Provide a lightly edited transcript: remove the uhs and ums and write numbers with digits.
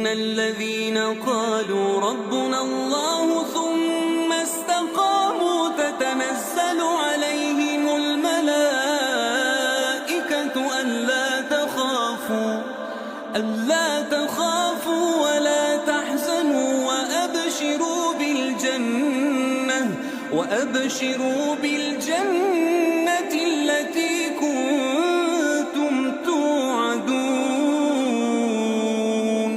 إن الذين قالوا ربنا الله ثم استقاموا تتنزل عليهم الملائكة ألا تخافوا ولا تحزنوا وأبشروا بالجنة